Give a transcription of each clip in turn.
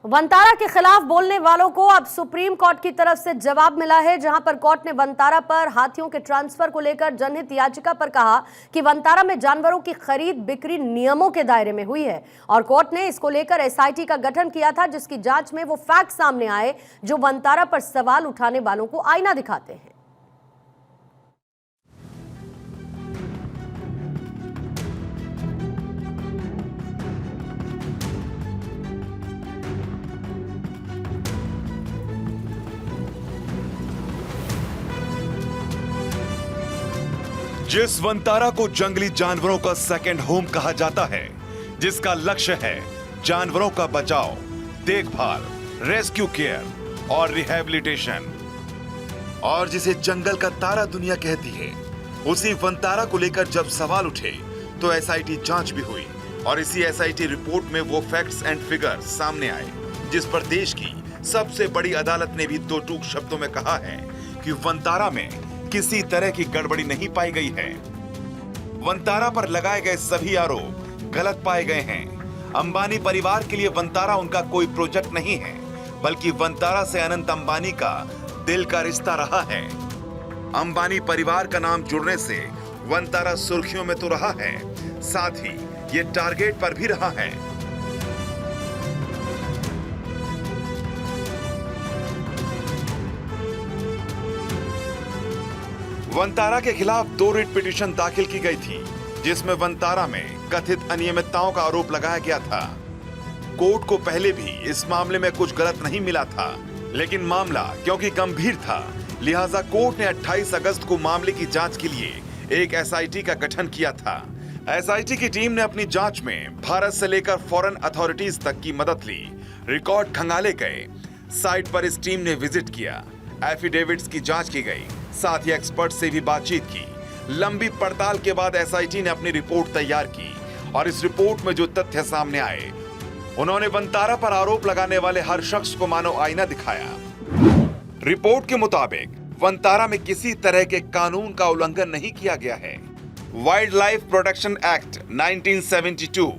वंतारा के खिलाफ बोलने वालों को अब सुप्रीम कोर्ट की तरफ से जवाब मिला है, जहां पर कोर्ट ने वंतारा पर हाथियों के ट्रांसफर को लेकर जनहित याचिका पर कहा कि वंतारा में जानवरों की खरीद बिक्री नियमों के दायरे में हुई है और कोर्ट ने इसको लेकर एसआईटी का गठन किया था, जिसकी जांच में वो फैक्ट सामने आए जो वंतारा पर सवाल उठाने वालों को आईना दिखाते हैं। जिस वंतारा को जंगली जानवरों का सेकंड होम कहा जाता है, जिसका लक्ष्य है जानवरों का बचाव, देखभाल, रेस्क्यू केयर और रिहैबिलिटेशन, और जिसे जंगल का तारा दुनिया कहती है, उसी वंतारा को लेकर जब सवाल उठे तो एसआईटी जांच भी हुई और इसी एसआईटी रिपोर्ट में वो फैक्ट्स एंड फिगर्स सामने आए जिस पर देश की सबसे बड़ी अदालत ने भी दो टूक शब्दों में कहा है कि वंतारा में किसी तरह की गड़बड़ी नहीं पाई गई है। वंतारा पर लगाए गए सभी आरोप गलत पाए गए हैं। अंबानी परिवार के लिए वंतारा उनका कोई प्रोजेक्ट नहीं है, बल्कि वंतारा से अनंत अंबानी का दिल का रिश्ता रहा है। अंबानी परिवार का नाम जुड़ने से वंतारा सुर्खियों में तो रहा है, साथ ही ये टारगेट पर भी रहा है। वंतारा के खिलाफ 2 रिट पिटीशन दाखिल की गई थी, जिसमें वंतारा में कथित अनियमितताओं का आरोप लगाया गया था। कोर्ट को पहले भी इस मामले में कुछ गलत नहीं मिला था, लेकिन मामला क्योंकि गंभीर था, लिहाजा कोर्ट ने 28 अगस्त को मामले की जांच के लिए एक एसआईटी का गठन किया था। एसआईटी की टीम ने अपनी जांच में भारत से लेकर फॉरेन अथॉरिटीज तक की मदद ली। रिकॉर्ड खंगाले गए, साइट पर इस टीम ने विजिट किया, एफिडेविट्स की जांच की गई, साथ ही एक्सपर्ट से भी बातचीत की। लंबी पड़ताल के बाद एसआईटी ने अपनी रिपोर्ट तैयार की और इस रिपोर्ट में जो तथ्य सामने आए, उन्होंने वंतारा पर आरोप लगाने वाले हर शख्स को मानो आईना दिखाया। रिपोर्ट के मुताबिक वंतारा में किसी तरह के कानून का उल्लंघन नहीं किया गया है। वाइल्ड लाइफ प्रोटेक्शन एक्ट 1972,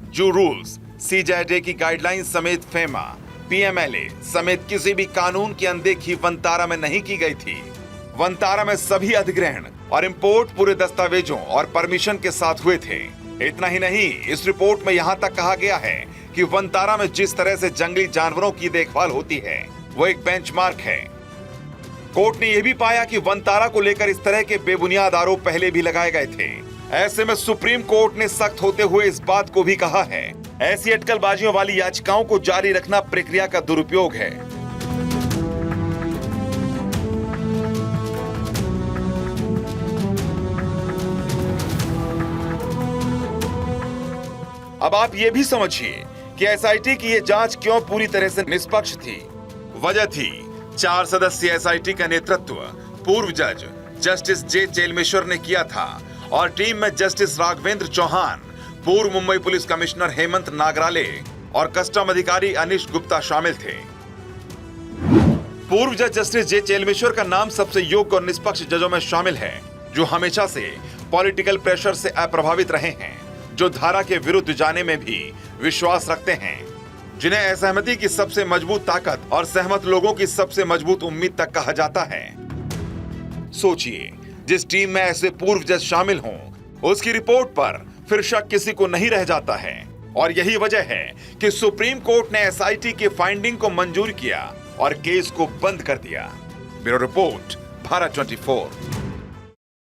जो रूल्स, सीजेडे की गाइडलाइंस समेत फेमा, पीएमएलए समेत किसी भी कानून की अनदेखी वंतारा में नहीं की गई थी। वंतारा में सभी अधिग्रहण और इंपोर्ट पूरे दस्तावेजों और परमिशन के साथ हुए थे। इतना ही नहीं, इस रिपोर्ट में यहाँ तक कहा गया है कि वंतारा में जिस तरह से जंगली जानवरों की देखभाल होती है, वो एक बेंचमार्क है। कोर्ट ने यह भी पाया कि वंतारा को लेकर इस तरह के बेबुनियाद आरोप पहले भी लगाए गए थे। ऐसे में सुप्रीम कोर्ट ने सख्त होते हुए इस बात को भी कहा है, ऐसी अटकलबाजियों वाली याचिकाओं को जारी रखना प्रक्रिया का दुरुपयोग है। अब आप ये भी समझिए कि एसआईटी की ये जांच क्यों पूरी तरह से निष्पक्ष थी। वजह थी 4 सदस्यीय एसआईटी का नेतृत्व पूर्व जज जस्टिस जे चेलमेश्वर ने किया था और टीम में जस्टिस राघवेंद्र चौहान, पूर्व मुंबई पुलिस कमिश्नर हेमंत नागराले और कस्टम अधिकारी अनिश गुप्ता शामिल थे। पूर्व जज जस्टिस जे चेलमेश्वर का नाम सबसे योग्य और निष्पक्ष जजों में शामिल है, जो हमेशा से पॉलिटिकल प्रेशर से अप्रभावित रहे हैं, जो धारा के विरुद्ध जाने में भी विश्वास रखते हैं, जिन्हें असहमति की सबसे मजबूत ताकत और सहमत लोगों की सबसे मजबूत उम्मीद तक कहा जाता है। सोचिए, जिस टीम में ऐसे पूर्व जज शामिल हों, उसकी रिपोर्ट पर फिर शक किसी को नहीं रह जाता है। और यही वजह है कि सुप्रीम कोर्ट ने एसआईटी के फाइंडिंग को मंजूर किया और केस को बंद कर दिया। Bureau report, Bharat 24।